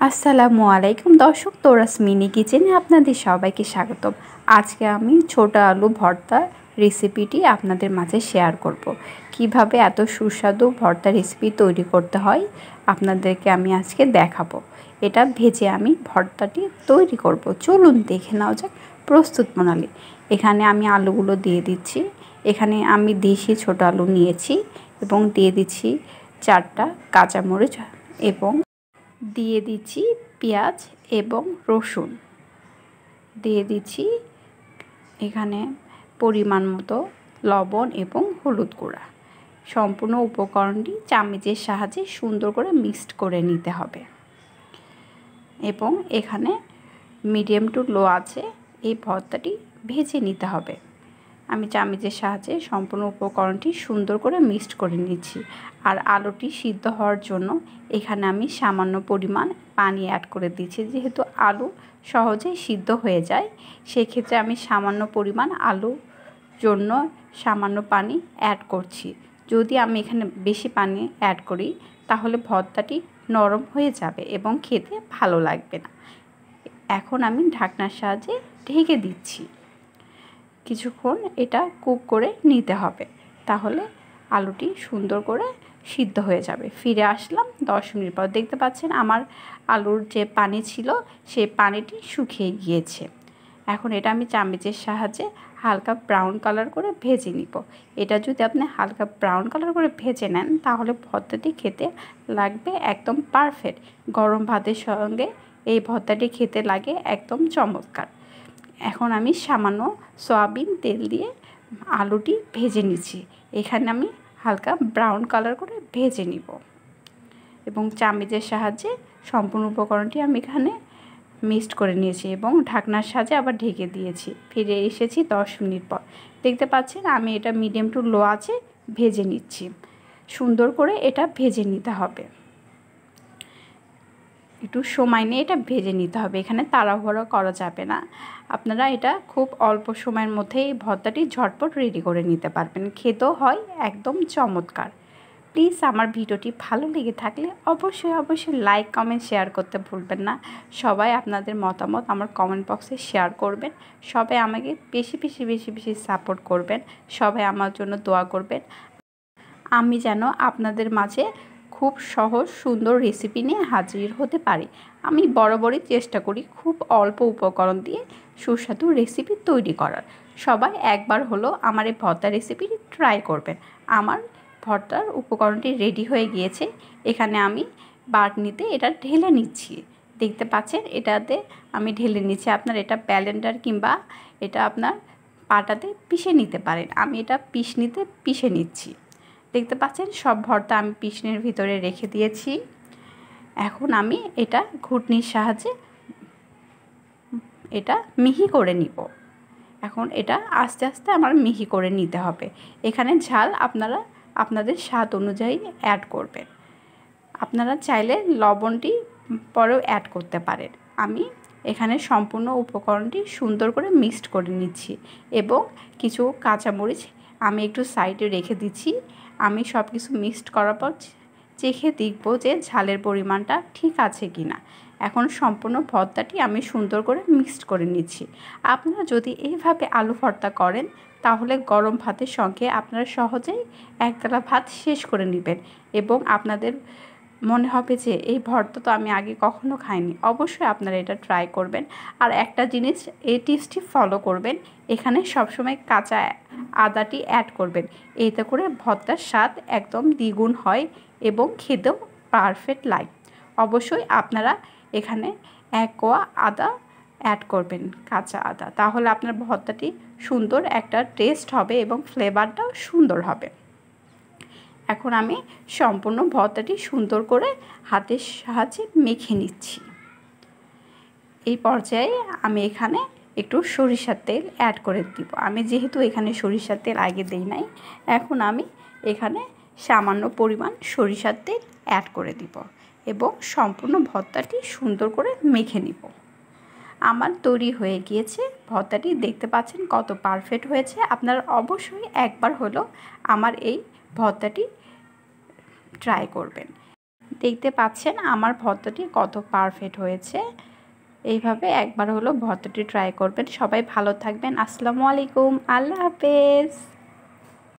আসসালামু আলাইকুম দর্শক, তোরাস মিনি কিচেনে আপনাদের সবাইকে স্বাগতম। আজকে আমি ছোট আলু ভর্তা রেসিপিটি আপনাদের মাঝে শেয়ার করব। কিভাবে এত সুস্বাদু ভর্তা রেসিপি তৈরি করতে হয় আপনাদেরকে আমি আজকে দেখাবো। এটা ভেজে আমি ভর্তাটি তৈরি করব। চলুন দেখে নেওয়া যাক প্রস্তুত প্রণালী। এখানে আমি আলুগুলো দিয়ে দিচ্ছি। এখানে আমি দেশি ছোট আলু নিয়েছি এবং দিয়ে দিচ্ছি 4টা কাঁচামরিচ এবং দিয়ে দিচ্ছি পেঁয়াজ এবং রসুন, দিয়ে দিচ্ছি এখানে পরিমাণ মতো লবণ এবং হলুদ গুঁড়া। সম্পূর্ণ উপকরণটি চামচের সাহায্যে সুন্দর করে মিক্সড করে নিতে হবে এবং এখানে মিডিয়াম টু লো আছে এই ভর্তাটি ভেজে নিতে হবে। আমি চামচের সাহায্যে সম্পূর্ণ উপকরণটি সুন্দর করে মিক্সড করে নিচ্ছি। আর আলুটি সিদ্ধ হওয়ার জন্য এখানে আমি সামান্য পরিমাণ পানি অ্যাড করে দিচ্ছি। যেহেতু আলু সহজেই সিদ্ধ হয়ে যায়, সেক্ষেত্রে আমি সামান্য পরিমাণ আলুর জন্য সামান্য পানি অ্যাড করছি। যদি আমি এখানে বেশি পানি অ্যাড করি তাহলে ভর্তাটি নরম হয়ে যাবে এবং খেতে ভালো লাগবে না। এখন আমি ঢাকনার সাহায্যে ঢেকে দিচ্ছি। কিছুক্ষণ এটা কুক করে নিতে হবে, তাহলে আলুটি সুন্দর করে সিদ্ধ হয়ে যাবে। ফিরে আসলাম 10 মিনিট পর। দেখতে পাচ্ছেন আমার আলুর যে পানি ছিল সেই পানিটি শুকিয়ে গিয়েছে। এখন এটা আমি চামচের সাহায্যে হালকা ব্রাউন কালার করে ভেজে নিব। এটা যদি আপনি হালকা ব্রাউন কালার করে ভেজে নেন তাহলে ভর্তাটি খেতে লাগবে একদম পারফেক্ট। গরম ভাতের সঙ্গে এই ভর্তাটি খেতে লাগে একদম চমৎকার। এখন আমি সামান্য সয়াবিন তেল দিয়ে আলুটি ভেজে নিচ্ছি। এখানে আমি হালকা ব্রাউন কালার করে ভেজে নিব এবং চামচের সাহায্যে সম্পূর্ণ উপকরণটি আমি এখানে মিক্সড করে নিয়েছি এবং ঢাকনার সাহায্যে আবার ঢেকে দিয়েছি। ফিরে এসেছি 10 মিনিট পর। দেখতে পাচ্ছেন আমি এটা মিডিয়াম টু লো আছে ভেজে নিচ্ছি। সুন্দর করে এটা ভেজে নিতে হবে, একটু সময় নিয়ে এটা ভেজে নিতে হবে। এখানে তাড়াহুড়ো করা যাবে না। আপনারা এটা খুব অল্প সময়ের মধ্যে এই ভর্তাটি ঝটপট রেডি করে নিতে পারবেন। খেতেও হয় একদম চমৎকার। প্লিজ আমার ভিডিওটি ভালো লেগে থাকলে অবশ্যই লাইক কমেন্ট শেয়ার করতে ভুলবেন না। সবাই আপনাদের মতামত আমার কমেন্ট বক্সে শেয়ার করবেন। সবাই আমাকে বেশি সাপোর্ট করবেন। সবাই আমার জন্য দোয়া করবেন। আমি যেন আপনাদের মাঝে খুব সহজ সুন্দর রেসিপি নিয়ে হাজির হতে পারি। আমি বরাবরই চেষ্টা করি খুব অল্প উপকরণ দিয়ে সুস্বাদু রেসিপি তৈরি করার। সবাই একবার হলো আমার এই ভর্তা রেসিপিটি ট্রাই করবেন। আমার ভর্তার উপকরণটি রেডি হয়ে গিয়েছে। এখানে আমি বাটনিতে এটা ঢেলে নিচ্ছি। দেখতে পাচ্ছেন এটাতে আমি ঢেলে নিচ্ছি। আপনার এটা ব্লেন্ডার কিংবা এটা আপনার পাটাতে পিষে নিতে পারেন। আমি এটা পিষে নিচ্ছি। দেখতে পাচ্ছেন সব ভর্তা আমি পিষনের ভিতরে রেখে দিয়েছি। এখন আমি এটা ঘুটনির সাহায্যে এটা মিহি করে নিব। এখন এটা আস্তে আস্তে আমার মিহি করে নিতে হবে। এখানে ঝাল আপনারা আপনাদের স্বাদ অনুযায়ী অ্যাড করবেন। আপনারা চাইলে লবণটি পরেও অ্যাড করতে পারেন। আমি এখানে সম্পূর্ণ উপকরণটি সুন্দর করে মিক্সড করে নিচ্ছি এবং কিছু কাঁচামরিচ আমি একটু সাইডে রেখে দিচ্ছি। আমি সব কিছু মিক্সড করার পর চেখে দেখব যে ঝালের পরিমাণটা ঠিক আছে কি না। এখন সম্পূর্ণ ভর্তাটি আমি সুন্দর করে মিক্সড করে নিচ্ছি। আপনারা যদি এইভাবে আলু ভর্তা করেন তাহলে গরম ভাতের সঙ্গে আপনারা সহজেই একবেলা ভাত শেষ করে নেবেন এবং আপনাদের মনে হবে যে এই ভর্তা তো আমি আগে কখনো খাইনি। অবশ্যই আপনারা এটা ট্রাই করবেন। আর একটা জিনিস এই টিপসটি ফলো করবেন, এখানে সবসময় কাঁচা আদাটি অ্যাড করবেন। এতে করে ভর্তার স্বাদ একদম দ্বিগুণ হয় এবং খেতেও পারফেক্ট লাগে। অবশ্যই আপনারা এখানে 1 কোয়া আদা অ্যাড করবেন, কাঁচা আদা। তাহলে আপনার ভর্তাটি সুন্দর একটা টেস্ট হবে এবং ফ্লেভারটাও সুন্দর হবে। এখন আমি সম্পূর্ণ ভর্তাটি সুন্দর করে হাতের সাহায্যে মেখে নিচ্ছি। এই পর্যায়ে আমি এখানে একটু সরিষার তেল অ্যাড করে দিব। আমি যেহেতু এখানে সরিষার তেল আগে দেই নাই, এখন আমি এখানে সামান্য পরিমাণ সরিষার তেল অ্যাড করে দিব এবং সম্পূর্ণ ভর্তাটি সুন্দর করে মেখে নিব। আমার তৈরি হয়ে গিয়েছে ভর্তাটি। দেখতে পাচ্ছেন কত পারফেক্ট হয়েছে। আপনারা অবশ্যই একবার হলো আমার এই ভর্তাটি ট্রাই করবেন। দেখতে পাচ্ছেন আমার ভর্তাটি কত পারফেক্ট হয়েছে। এইভাবে একবার হলো ভর্তাটি ট্রাই করবেন। সবাই ভালো থাকবেন। আসসালামু আলাইকুম, আল্লাহ হাফেজ।